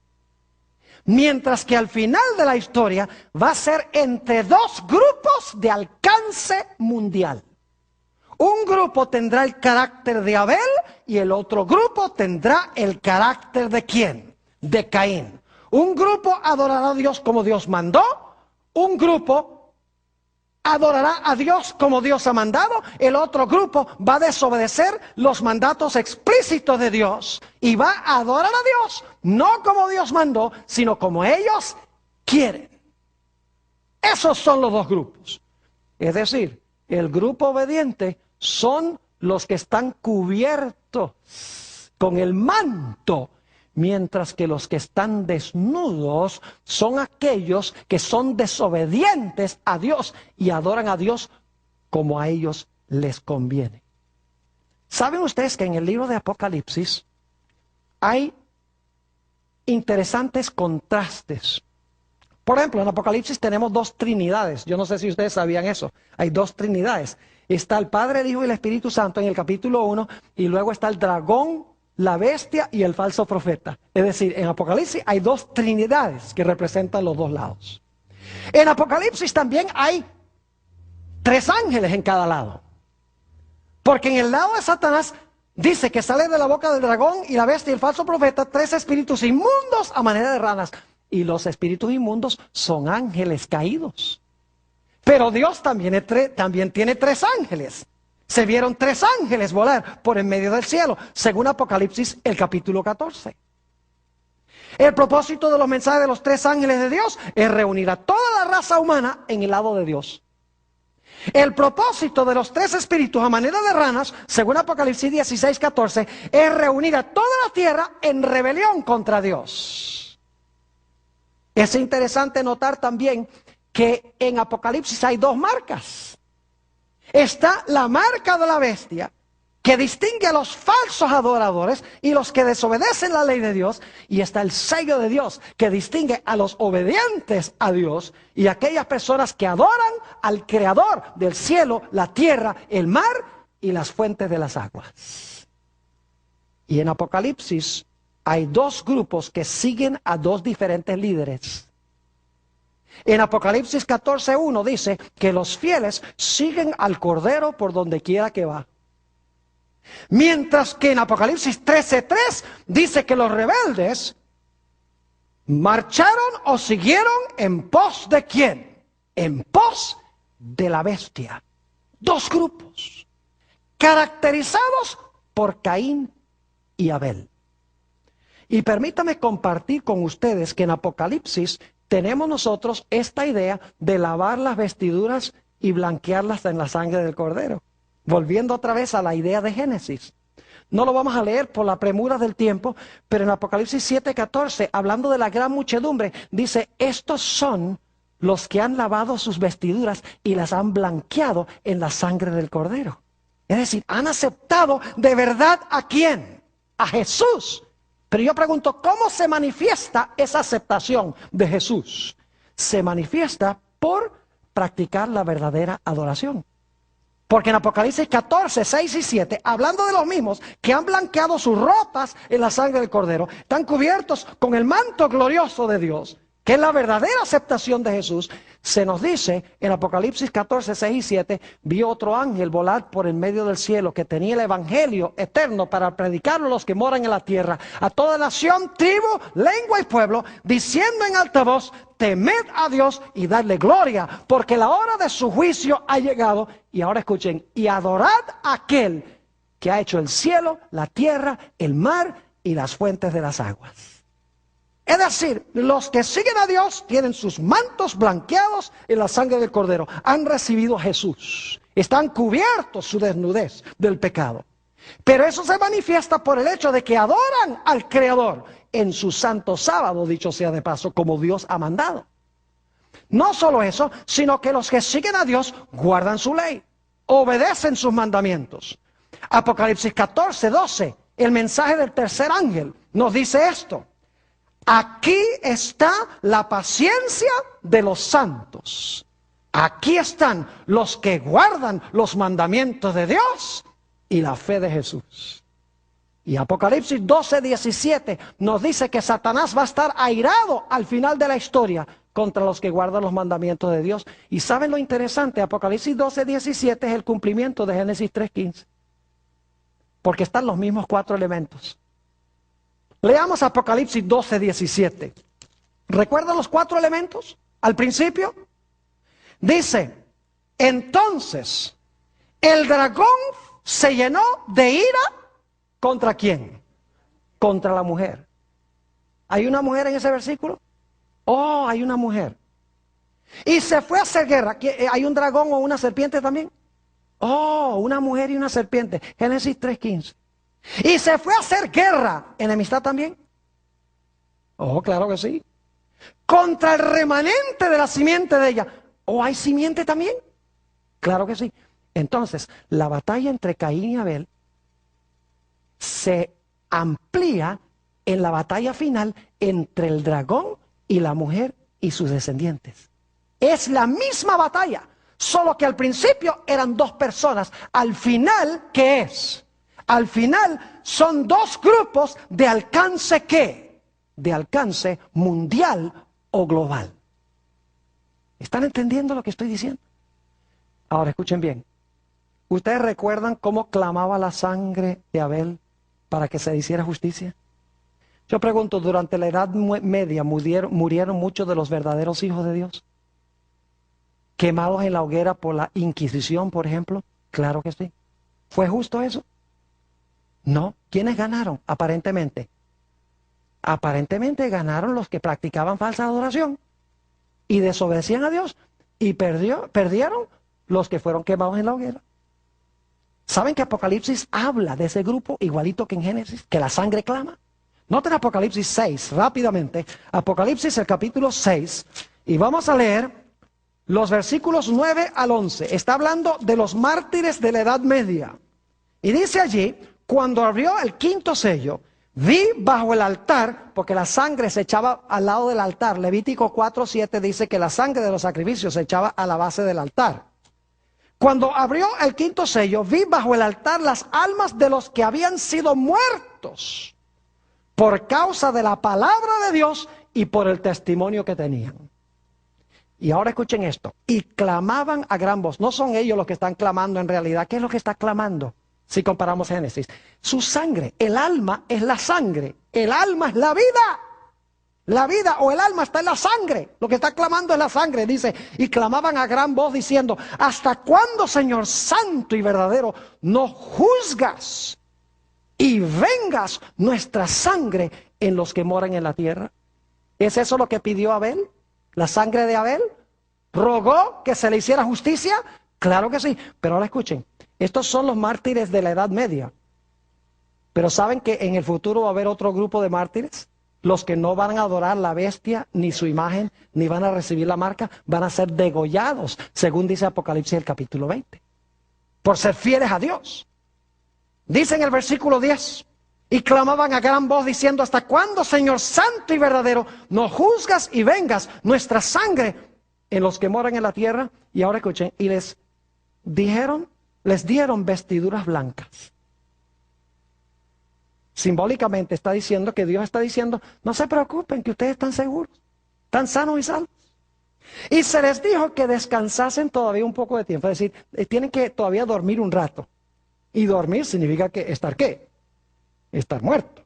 S1: Mientras que al final de la historia va a ser entre 2 grupos de alcance mundial. Un grupo tendrá el carácter de Abel y el otro grupo tendrá el carácter de ¿quién? De Caín. Un grupo adorará a Dios como Dios mandó, un grupo adorará a Dios como Dios ha mandado, el otro grupo va a desobedecer los mandatos explícitos de Dios y va a adorar a Dios, no como Dios mandó, sino como ellos quieren. Esos son los 2 grupos. Es decir, el grupo obediente son los que están cubiertos con el manto, mientras que los que están desnudos son aquellos que son desobedientes a Dios y adoran a Dios como a ellos les conviene. ¿Saben ustedes que en el libro de Apocalipsis hay interesantes contrastes? Por ejemplo, en Apocalipsis tenemos 2 trinidades. Yo no sé si ustedes sabían eso. Hay 2 trinidades. Está el Padre, el Hijo y el Espíritu Santo en el capítulo 1 y luego está el dragón, la bestia y el falso profeta. Es decir, en Apocalipsis hay 2 trinidades que representan los 2 lados. En Apocalipsis también hay 3 ángeles en cada lado. Porque en el lado de Satanás dice que sale de la boca del dragón y la bestia y el falso profeta 3 espíritus inmundos a manera de ranas. Y los espíritus inmundos son ángeles caídos. Pero Dios también tiene 3 ángeles. Se vieron 3 ángeles volar por en medio del cielo, según Apocalipsis el capítulo 14. El propósito de los mensajes de los 3 ángeles de Dios es reunir a toda la raza humana en el lado de Dios. El propósito de los 3 espíritus a manera de ranas, según Apocalipsis 16, 14, es reunir a toda la tierra en rebelión contra Dios. Es interesante notar también que en Apocalipsis hay 2 marcas. Está la marca de la bestia, que distingue a los falsos adoradores y los que desobedecen la ley de Dios. Y está el sello de Dios, que distingue a los obedientes a Dios y a aquellas personas que adoran al Creador del cielo, la tierra, el mar y las fuentes de las aguas. Y en Apocalipsis hay 2 grupos que siguen a 2 diferentes líderes. En Apocalipsis 14:1 dice que los fieles siguen al Cordero por donde quiera que va. Mientras que en Apocalipsis 13:3 dice que los rebeldes marcharon o siguieron en pos de ¿quién? En pos de la bestia. 2 grupos, caracterizados por Caín y Abel. Y permítame compartir con ustedes que en Apocalipsis tenemos nosotros esta idea de lavar las vestiduras y blanquearlas en la sangre del Cordero. Volviendo otra vez a la idea de Génesis. No lo vamos a leer por la premura del tiempo, pero en Apocalipsis 7:14, hablando de la gran muchedumbre, dice, estos son los que han lavado sus vestiduras y las han blanqueado en la sangre del Cordero. Es decir, han aceptado de verdad ¿a quién? A Jesús. Pero yo pregunto, ¿cómo se manifiesta esa aceptación de Jesús? Se manifiesta por practicar la verdadera adoración. Porque en Apocalipsis 14, 6 y 7, hablando de los mismos que han blanqueado sus ropas en la sangre del Cordero, están cubiertos con el manto glorioso de Dios, que es la verdadera aceptación de Jesús, se nos dice en Apocalipsis 14, 6 y 7, vio otro ángel volar por el medio del cielo que tenía el evangelio eterno para predicarlo a los que moran en la tierra, a toda nación, tribu, lengua y pueblo, diciendo en alta voz, temed a Dios y dadle gloria, porque la hora de su juicio ha llegado. Y ahora escuchen, y adorad a aquel que ha hecho el cielo, la tierra, el mar y las fuentes de las aguas. Es decir, los que siguen a Dios tienen sus mantos blanqueados en la sangre del Cordero. Han recibido a Jesús. Están cubiertos su desnudez del pecado. Pero eso se manifiesta por el hecho de que adoran al Creador en su santo sábado, dicho sea de paso, como Dios ha mandado. No solo eso, sino que los que siguen a Dios guardan su ley, obedecen sus mandamientos. Apocalipsis 14, 12, el mensaje del tercer ángel nos dice esto. Aquí está la paciencia de los santos. Aquí están los que guardan los mandamientos de Dios y la fe de Jesús. Y Apocalipsis 12, 17 nos dice que Satanás va a estar airado al final de la historia contra los que guardan los mandamientos de Dios. Y ¿saben lo interesante? Apocalipsis 12, 17 es el cumplimiento de Génesis 3, 15. Porque están los mismos 4 elementos. Leamos Apocalipsis 12, 17. ¿Recuerdan los 4 elementos al principio? Dice, entonces el dragón se llenó de ira. ¿Contra quién? Contra la mujer. ¿Hay una mujer en ese versículo? Oh, hay una mujer. Y se fue a hacer guerra. ¿Hay un dragón o una serpiente también? Oh, una mujer y una serpiente. Génesis 3:15. Y se fue a hacer guerra. ¿Enemistad también? Oh, claro que sí. Contra el remanente de la simiente de ella. ¿Oh, hay simiente también? Claro que sí. Entonces, la batalla entre Caín y Abel se amplía en la batalla final entre el dragón y la mujer y sus descendientes. Es la misma batalla, solo que al principio eran 2 personas. Al final, ¿qué es? Al final son 2 grupos de alcance ¿qué? De alcance mundial o global. ¿Están entendiendo lo que estoy diciendo? Ahora escuchen bien. ¿Ustedes recuerdan cómo clamaba la sangre de Abel para que se hiciera justicia? Yo pregunto, ¿durante la Edad Media murieron muchos de los verdaderos hijos de Dios? ¿Quemados en la hoguera por la Inquisición, por ejemplo? Claro que sí. ¿Fue justo eso? No. ¿Quiénes ganaron? Aparentemente. Aparentemente ganaron los que practicaban falsa adoración y desobedecían a Dios, y perdieron los que fueron quemados en la hoguera. ¿Saben que Apocalipsis habla de ese grupo igualito que en Génesis? Que la sangre clama. Noten Apocalipsis 6, rápidamente. Apocalipsis, el capítulo 6, y vamos a leer los versículos 9 al 11. Está hablando de los mártires de la Edad Media. Y dice allí: cuando abrió el quinto sello, vi bajo el altar, porque la sangre se echaba al lado del altar. Levítico 4:7 dice que la sangre de los sacrificios se echaba a la base del altar. Cuando abrió el quinto sello, vi bajo el altar las almas de los que habían sido muertos por causa de la palabra de Dios y por el testimonio que tenían. Y ahora escuchen esto: y clamaban a gran voz. No son ellos los que están clamando en realidad. ¿Qué es lo que está clamando? Si comparamos Génesis, su sangre, el alma es la sangre, el alma es la vida. La vida o el alma está en la sangre. Lo que está clamando es la sangre. Dice: y clamaban a gran voz diciendo: ¿hasta cuándo, Señor santo y verdadero, no juzgas y vengas nuestra sangre en los que moran en la tierra? ¿Es eso lo que pidió Abel? ¿La sangre de Abel? ¿Rogó que se le hiciera justicia? Claro que sí. Pero ahora escuchen, estos son los mártires de la Edad Media. Pero ¿saben que en el futuro va a haber otro grupo de mártires? Los que no van a adorar la bestia, ni su imagen, ni van a recibir la marca, van a ser degollados, según dice Apocalipsis el capítulo 20, por ser fieles a Dios. Dice en el versículo 10, y clamaban a gran voz diciendo: ¿hasta cuándo, Señor santo y verdadero, no juzgas y vengas nuestra sangre en los que moran en la tierra? Y ahora escuchen, y les dieron vestiduras blancas. Simbólicamente está diciendo que Dios está diciendo: no se preocupen, que ustedes están seguros, están sanos y salvos. Y se les dijo que descansasen todavía un poco de tiempo, es decir, tienen que todavía dormir un rato. Y dormir significa que estar ¿qué? Estar muerto.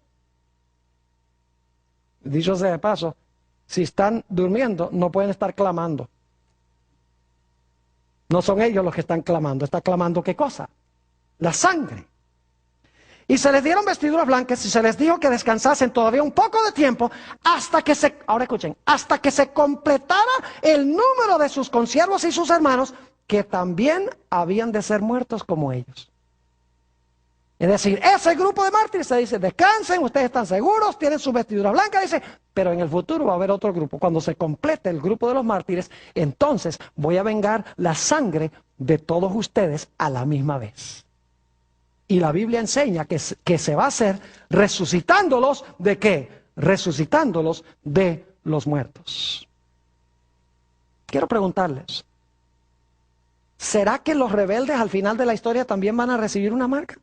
S1: Dicho sea de paso, si están durmiendo no pueden estar clamando. No son ellos los que están clamando. ¿Está clamando qué cosa? La sangre. Y se les dieron vestiduras blancas y se les dijo que descansasen todavía un poco de tiempo hasta que ahora escuchen, hasta que se completara el número de sus consiervos y sus hermanos, que también habían de ser muertos como ellos. Es decir, ese grupo de mártires se dice: descansen, ustedes están seguros, tienen sus vestiduras blancas, dice, pero en el futuro va a haber otro grupo. Cuando se complete el grupo de los mártires, entonces voy a vengar la sangre de todos ustedes a la misma vez. Y la Biblia enseña que se va a hacer resucitándolos ¿de qué? Resucitándolos de los muertos. Quiero preguntarles, ¿será que los rebeldes al final de la historia también van a recibir una marca?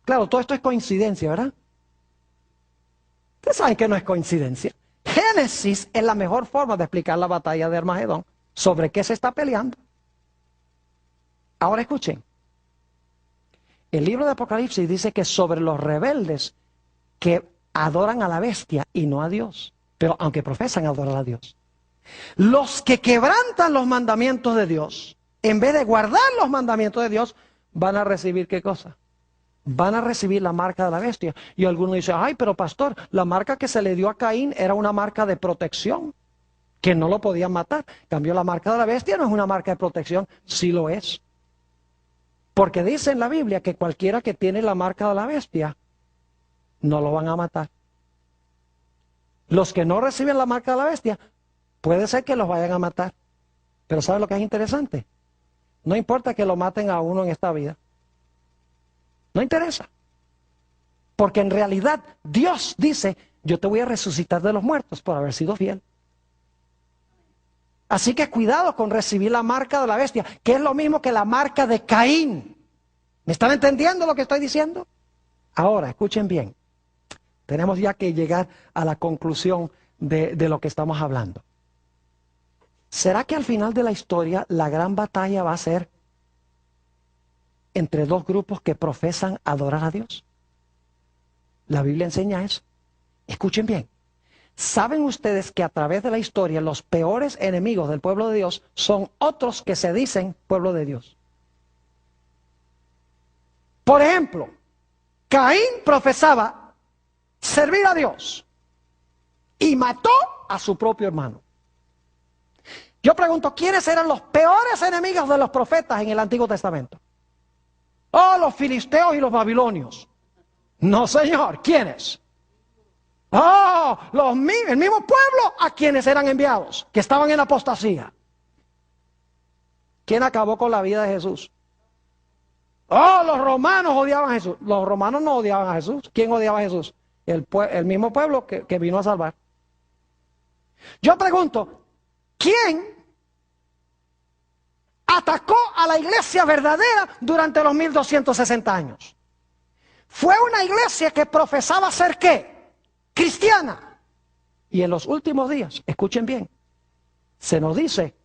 S1: Claro, todo esto es coincidencia, ¿verdad? Ustedes saben que no es coincidencia. Génesis es la mejor forma de explicar la batalla de Armagedón, sobre qué se está peleando. Ahora escuchen. El libro de Apocalipsis dice que sobre los rebeldes que adoran a la bestia y no a Dios, pero aunque profesan adorar a Dios. Los que quebrantan los mandamientos de Dios, en vez de guardar los mandamientos de Dios, van a recibir ¿qué cosa? Van a recibir la marca de la bestia. Y algunos dicen: ay, pero pastor, la marca que se le dio a Caín era una marca de protección, que no lo podían matar. En cambio, la marca de la bestia no es una marca de protección, sí lo es. Porque dice en la Biblia que cualquiera que tiene la marca de la bestia, no lo van a matar. Los que no reciben la marca de la bestia, puede ser que los vayan a matar. Pero ¿sabe lo que es interesante? No importa que lo maten a uno en esta vida. No interesa. Porque en realidad Dios dice: yo te voy a resucitar de los muertos por haber sido fiel. Así que cuidado con recibir la marca de la bestia, que es lo mismo que la marca de Caín. ¿Me están entendiendo lo que estoy diciendo? Ahora, escuchen bien. Tenemos ya que llegar a la conclusión de lo que estamos hablando. ¿Será que al final de la historia la gran batalla va a ser entre dos grupos que profesan adorar a Dios? La Biblia enseña eso. Escuchen bien. ¿Saben ustedes que a través de la historia los peores enemigos del pueblo de Dios son otros que se dicen pueblo de Dios? Por ejemplo, Caín profesaba servir a Dios y mató a su propio hermano. Yo pregunto, ¿quiénes eran los peores enemigos de los profetas en el Antiguo Testamento? Oh, los filisteos y los babilonios. No, señor, ¿quiénes? Oh, el mismo pueblo a quienes eran enviados, que estaban en apostasía. ¿Quién acabó con la vida de Jesús? Oh, los romanos odiaban a Jesús. Los romanos no odiaban a Jesús. ¿Quién odiaba a Jesús? El mismo pueblo que vino a salvar. Yo pregunto, ¿quién atacó a la iglesia verdadera durante los 1260 años? Fue una iglesia que profesaba ser ¿qué? Cristiana. Y en los últimos días, escuchen bien, se nos dice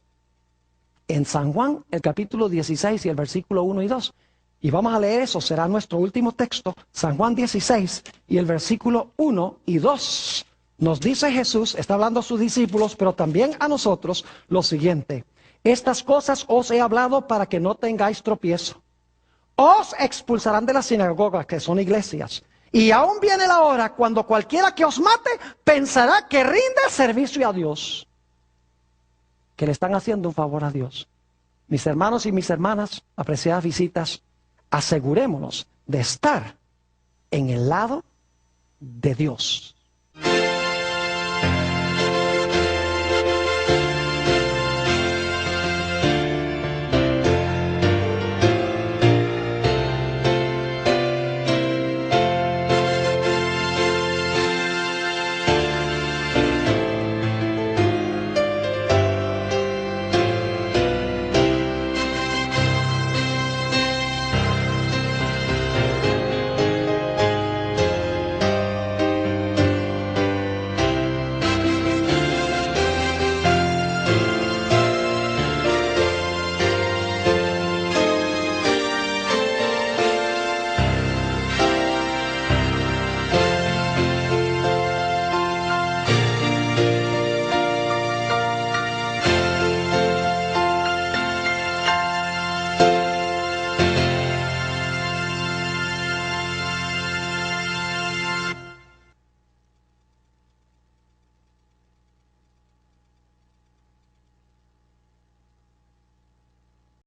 S1: en San Juan, el capítulo 16 y el versículo 1 y 2, y vamos a leer eso, será nuestro último texto, San Juan 16 y el versículo 1 y 2. Nos dice Jesús, está hablando a sus discípulos, pero también a nosotros, lo siguiente: estas cosas os he hablado para que no tengáis tropiezo. Os expulsarán de las sinagogas, que son iglesias, y aún viene la hora cuando cualquiera que os mate pensará que rinde servicio a Dios, que le están haciendo un favor a Dios. Mis hermanos y mis hermanas, apreciadas visitas, asegurémonos de estar en el lado de Dios.